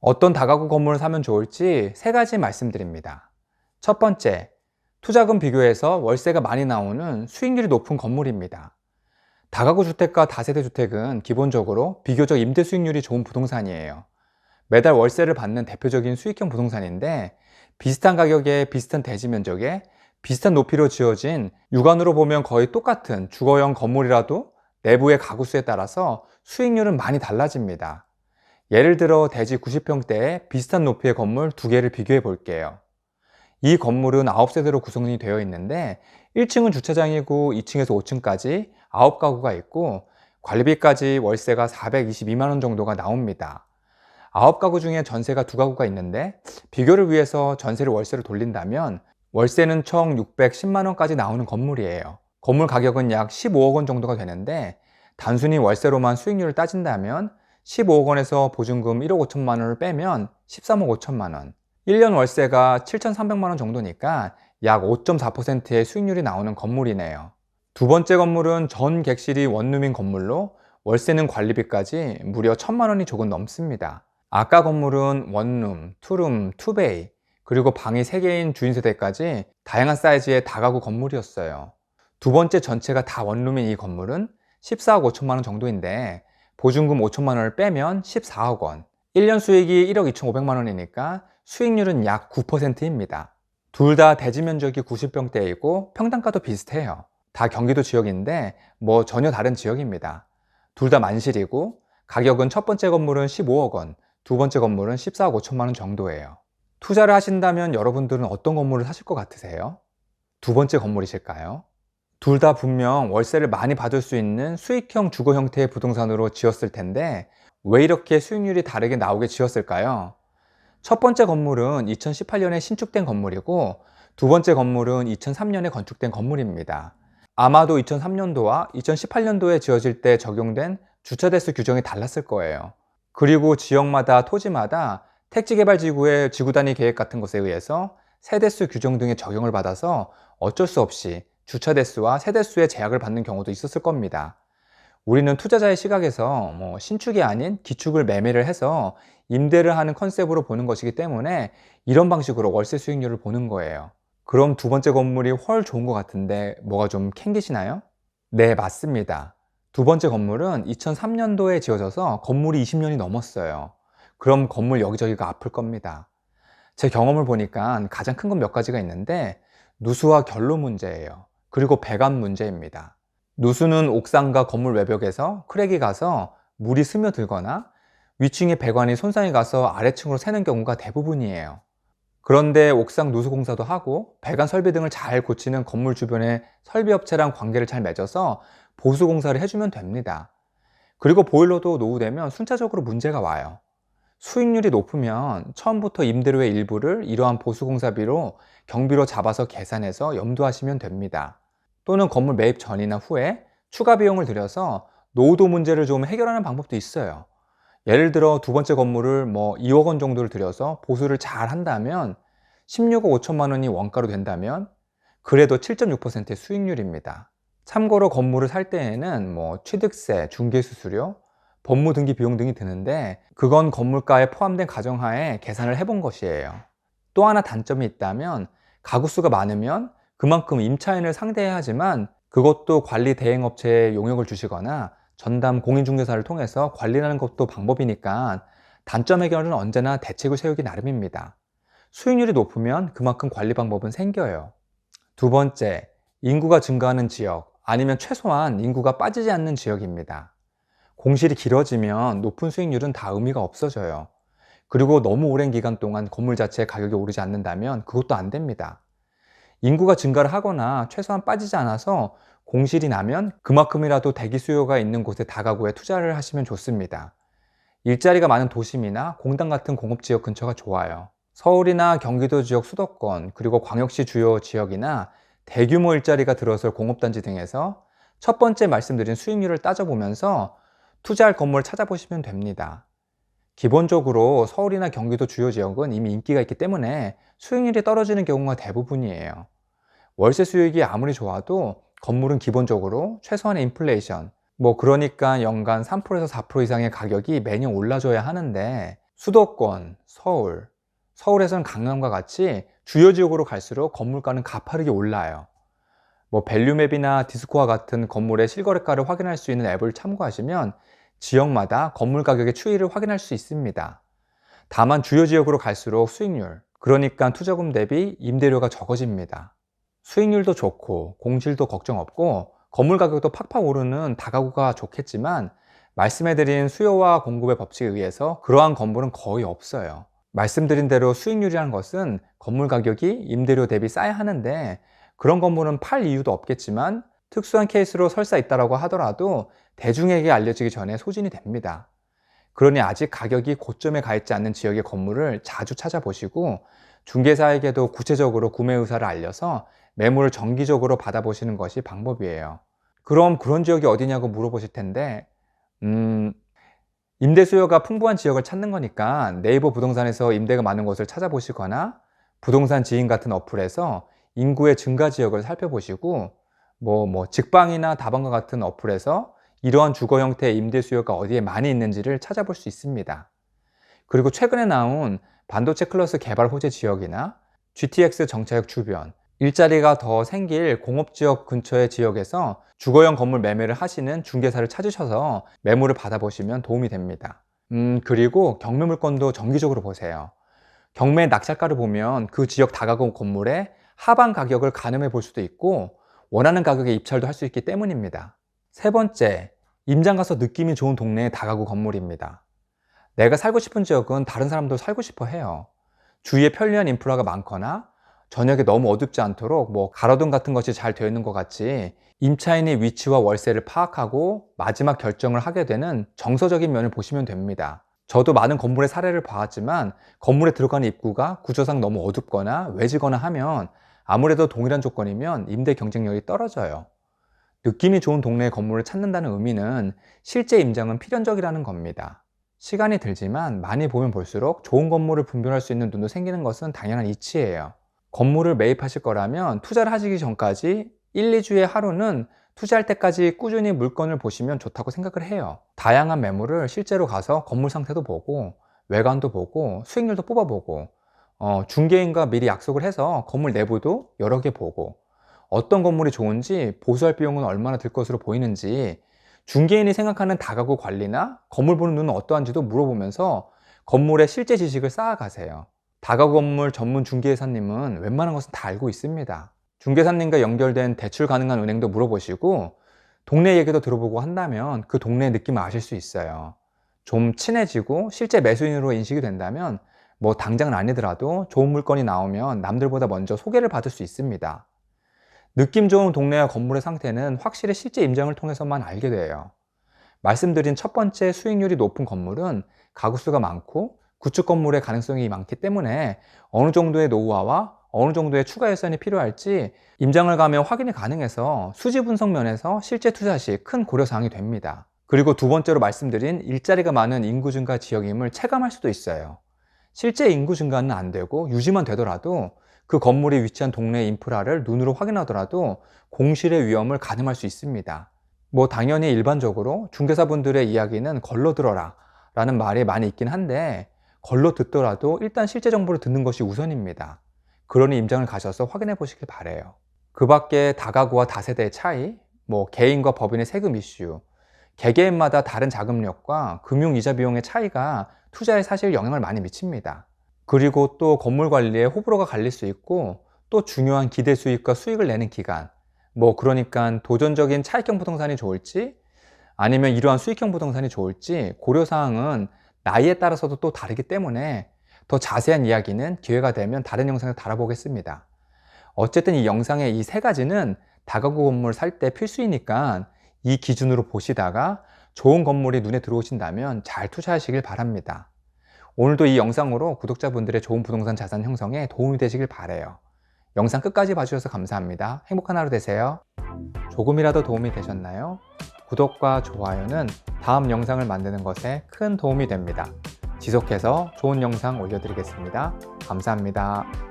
어떤 다가구 건물을 사면 좋을지 세 가지 말씀드립니다. 첫 번째, 투자금 비교해서 월세가 많이 나오는 수익률이 높은 건물입니다. 다가구 주택과 다세대 주택은 기본적으로 비교적 임대 수익률이 좋은 부동산이에요. 매달 월세를 받는 대표적인 수익형 부동산인데, 비슷한 가격에 비슷한 대지 면적에 비슷한 높이로 지어진 육안으로 보면 거의 똑같은 주거용 건물이라도 내부의 가구 수에 따라서 수익률은 많이 달라집니다. 예를 들어 대지 90평대에 비슷한 높이의 건물 두 개를 비교해 볼게요. 이 건물은 9세대로 구성이 되어 있는데 1층은 주차장이고 2층에서 5층까지 9가구가 있고 관리비까지 월세가 422만 원 정도가 나옵니다. 9가구 중에 전세가 2가구가 있는데 비교를 위해서 전세를 월세로 돌린다면 월세는 총 610만 원까지 나오는 건물이에요. 건물 가격은 약 15억 원 정도가 되는데 단순히 월세로만 수익률을 따진다면 15억 원에서 보증금 1억 5천만 원을 빼면 13억 5천만 원, 1년 월세가 7,300만 원 정도니까 약 5.4%의 수익률이 나오는 건물이네요. 두 번째 건물은 전 객실이 원룸인 건물로 월세는 관리비까지 무려 1,000만 원이 조금 넘습니다. 아까 건물은 원룸, 투룸, 투베이, 그리고 방이 3개인 주인세대까지 다양한 사이즈의 다가구 건물이었어요. 두 번째 전체가 다 원룸인 이 건물은 14억 5천만 원 정도인데 보증금 5천만 원을 빼면 14억 원, 1년 수익이 1억 2,500만 원이니까 수익률은 약 9%입니다. 둘 다 대지 면적이 90평대이고 평당가도 비슷해요. 다 경기도 지역인데 뭐 전혀 다른 지역입니다. 둘 다 만실이고 가격은 첫 번째 건물은 15억 원, 두 번째 건물은 14억 5천만 원 정도예요. 투자를 하신다면 여러분들은 어떤 건물을 사실 것 같으세요? 두 번째 건물이실까요? 둘 다 분명 월세를 많이 받을 수 있는 수익형 주거 형태의 부동산으로 지었을 텐데 왜 이렇게 수익률이 다르게 나오게 지었을까요? 첫 번째 건물은 2018년에 신축된 건물이고 두 번째 건물은 2003년에 건축된 건물입니다. 아마도 2003년도와 2018년도에 지어질 때 적용된 주차 대수 규정이 달랐을 거예요. 그리고 지역마다 토지마다 택지개발지구의 지구단위 계획 같은 것에 의해서 세대수 규정 등의 적용을 받아서 어쩔 수 없이 주차 대수와 세대수의 제약을 받는 경우도 있었을 겁니다. 우리는 투자자의 시각에서 신축이 아닌 기축을 매매를 해서 임대를 하는 컨셉으로 보는 것이기 때문에 이런 방식으로 월세 수익률을 보는 거예요. 그럼 두 번째 건물이 훨 좋은 것 같은데 뭐가 좀 캥기시나요? 네, 맞습니다. 두 번째 건물은 2003년도에 지어져서 건물이 20년이 넘었어요. 그럼 건물 여기저기가 아플 겁니다. 제 경험을 보니까 가장 큰 건 몇 가지가 있는데 누수와 결로 문제예요. 그리고 배관 문제입니다. 누수는 옥상과 건물 외벽에서 크랙이 가서 물이 스며들거나 위층의 배관이 손상이 가서 아래층으로 새는 경우가 대부분이에요. 그런데 옥상 누수 공사도 하고 배관 설비 등을 잘 고치는 건물 주변의 설비업체랑 관계를 잘 맺어서 보수 공사를 해주면 됩니다. 그리고 보일러도 노후되면 순차적으로 문제가 와요. 수익률이 높으면 처음부터 임대료의 일부를 이러한 보수공사비로 경비로 잡아서 계산해서 염두하시면 됩니다. 또는 건물 매입 전이나 후에 추가 비용을 들여서 노후도 문제를 좀 해결하는 방법도 있어요. 예를 들어 두 번째 건물을 2억 원 정도를 들여서 보수를 잘 한다면 16억 5천만 원이 원가로 된다면 그래도 7.6%의 수익률입니다. 참고로 건물을 살 때에는 취득세, 중개수수료, 법무 등기 비용 등이 드는데 그건 건물가에 포함된 가정하에 계산을 해본 것이에요. 또 하나 단점이 있다면 가구 수가 많으면 그만큼 임차인을 상대해야 하지만 그것도 관리 대행업체에 용역을 주시거나 전담 공인중개사를 통해서 관리하는 것도 방법이니까 단점 해결은 언제나 대책을 세우기 나름입니다. 수익률이 높으면 그만큼 관리 방법은 생겨요. 두 번째, 인구가 증가하는 지역 아니면 최소한 인구가 빠지지 않는 지역입니다. 공실이 길어지면 높은 수익률은 다 의미가 없어져요. 그리고 너무 오랜 기간 동안 건물 자체의 가격이 오르지 않는다면 그것도 안 됩니다. 인구가 증가를 하거나 최소한 빠지지 않아서 공실이 나면 그만큼이라도 대기 수요가 있는 곳에 다가구에 투자를 하시면 좋습니다. 일자리가 많은 도심이나 공단 같은 공업지역 근처가 좋아요. 서울이나 경기도 지역 수도권, 그리고 광역시 주요 지역이나 대규모 일자리가 들어설 공업단지 등에서 첫 번째 말씀드린 수익률을 따져보면서 투자할 건물을 찾아보시면 됩니다. 기본적으로 서울이나 경기도 주요 지역은 이미 인기가 있기 때문에 수익률이 떨어지는 경우가 대부분이에요. 월세 수익이 아무리 좋아도 건물은 기본적으로 최소한의 인플레이션, 그러니까 연간 3%에서 4% 이상의 가격이 매년 올라줘야 하는데 수도권, 서울에서는 강남과 같이 주요 지역으로 갈수록 건물가는 가파르게 올라요. 밸류맵이나 디스코와 같은 건물의 실거래가를 확인할 수 있는 앱을 참고하시면 지역마다 건물 가격의 추이를 확인할 수 있습니다. 다만 주요 지역으로 갈수록 수익률, 그러니까 투자금 대비 임대료가 적어집니다. 수익률도 좋고 공실도 걱정 없고 건물 가격도 팍팍 오르는 다가구가 좋겠지만 말씀해드린 수요와 공급의 법칙에 의해서 그러한 건물은 거의 없어요. 말씀드린 대로 수익률이라는 것은 건물 가격이 임대료 대비 싸야 하는데 그런 건물은 팔 이유도 없겠지만 특수한 케이스로 설사 있다라고 하더라도 대중에게 알려지기 전에 소진이 됩니다. 그러니 아직 가격이 고점에 가 있지 않는 지역의 건물을 자주 찾아보시고 중개사에게도 구체적으로 구매 의사를 알려서 매물을 정기적으로 받아보시는 것이 방법이에요. 그럼 그런 지역이 어디냐고 물어보실 텐데 임대 수요가 풍부한 지역을 찾는 거니까 네이버 부동산에서 임대가 많은 곳을 찾아보시거나 부동산 지인 같은 어플에서 인구의 증가 지역을 살펴보시고 직방이나 다방과 같은 어플에서 이러한 주거 형태의 임대 수요가 어디에 많이 있는지를 찾아볼 수 있습니다. 그리고 최근에 나온 반도체 클러스 개발 호재 지역이나 GTX 정차역 주변, 일자리가 더 생길 공업지역 근처의 지역에서 주거용 건물 매매를 하시는 중개사를 찾으셔서 매물을 받아보시면 도움이 됩니다. 그리고 경매 물건도 정기적으로 보세요. 경매 낙찰가를 보면 그 지역 다가구 건물의 하방 가격을 가늠해 볼 수도 있고 원하는 가격에 입찰도 할 수 있기 때문입니다. 세 번째, 임장 가서 느낌이 좋은 동네의 다가구 건물입니다. 내가 살고 싶은 지역은 다른 사람도 살고 싶어 해요. 주위에 편리한 인프라가 많거나 저녁에 너무 어둡지 않도록 가로등 같은 것이 잘 되어 있는 것 같이 임차인의 위치와 월세를 파악하고 마지막 결정을 하게 되는 정서적인 면을 보시면 됩니다. 저도 많은 건물의 사례를 봐왔지만 건물에 들어가는 입구가 구조상 너무 어둡거나 외지거나 하면 아무래도 동일한 조건이면 임대 경쟁력이 떨어져요. 느낌이 좋은 동네의 건물을 찾는다는 의미는 실제 임장은 필연적이라는 겁니다. 시간이 들지만 많이 보면 볼수록 좋은 건물을 분별할 수 있는 눈도 생기는 것은 당연한 이치예요. 건물을 매입하실 거라면 투자를 하시기 전까지 1, 2주의 하루는 투자할 때까지 꾸준히 물건을 보시면 좋다고 생각을 해요. 다양한 매물을 실제로 가서 건물 상태도 보고 외관도 보고 수익률도 뽑아보고 중개인과 미리 약속을 해서 건물 내부도 여러 개 보고 어떤 건물이 좋은지 보수할 비용은 얼마나 들 것으로 보이는지 중개인이 생각하는 다가구 관리나 건물 보는 눈은 어떠한지도 물어보면서 건물의 실제 지식을 쌓아가세요. 다가구 건물 전문 중개사님은 웬만한 것은 다 알고 있습니다. 중개사님과 연결된 대출 가능한 은행도 물어보시고 동네 얘기도 들어보고 한다면 그 동네의 느낌을 아실 수 있어요. 좀 친해지고 실제 매수인으로 인식이 된다면 당장은 아니더라도 좋은 물건이 나오면 남들보다 먼저 소개를 받을 수 있습니다. 느낌 좋은 동네와 건물의 상태는 확실히 실제 임장을 통해서만 알게 돼요. 말씀드린 첫 번째 수익률이 높은 건물은 가구수가 많고 구축 건물의 가능성이 많기 때문에 어느 정도의 노후화와 어느 정도의 추가 예산이 필요할지 임장을 가면 확인이 가능해서 수지 분석 면에서 실제 투자 시 큰 고려사항이 됩니다. 그리고 두 번째로 말씀드린 일자리가 많은 인구 증가 지역임을 체감할 수도 있어요. 실제 인구 증가는 안 되고 유지만 되더라도 그 건물이 위치한 동네의 인프라를 눈으로 확인하더라도 공실의 위험을 가늠할 수 있습니다. 당연히 일반적으로 중개사분들의 이야기는 걸러 들어라 라는 말이 많이 있긴 한데 걸러 듣더라도 일단 실제 정보를 듣는 것이 우선입니다. 그러니 임장을 가셔서 확인해 보시길 바래요. 그 밖에 다가구와 다세대의 차이, 개인과 법인의 세금 이슈, 개개인마다 다른 자금력과 금융이자 비용의 차이가 투자에 사실 영향을 많이 미칩니다. 그리고 또 건물 관리에 호불호가 갈릴 수 있고 또 중요한 기대 수익과 수익을 내는 기간, 그러니까 도전적인 차익형 부동산이 좋을지 아니면 이러한 수익형 부동산이 좋을지 고려사항은 나이에 따라서도 또 다르기 때문에 더 자세한 이야기는 기회가 되면 다른 영상에서 다뤄보겠습니다. 어쨌든 이 영상의 이 세 가지는 다가구 건물 살 때 필수이니까 이 기준으로 보시다가 좋은 건물이 눈에 들어오신다면 잘 투자하시길 바랍니다. 오늘도 이 영상으로 구독자분들의 좋은 부동산 자산 형성에 도움이 되시길 바라요. 영상 끝까지 봐주셔서 감사합니다. 행복한 하루 되세요. 조금이라도 도움이 되셨나요? 구독과 좋아요는 다음 영상을 만드는 것에 큰 도움이 됩니다. 지속해서 좋은 영상 올려드리겠습니다. 감사합니다.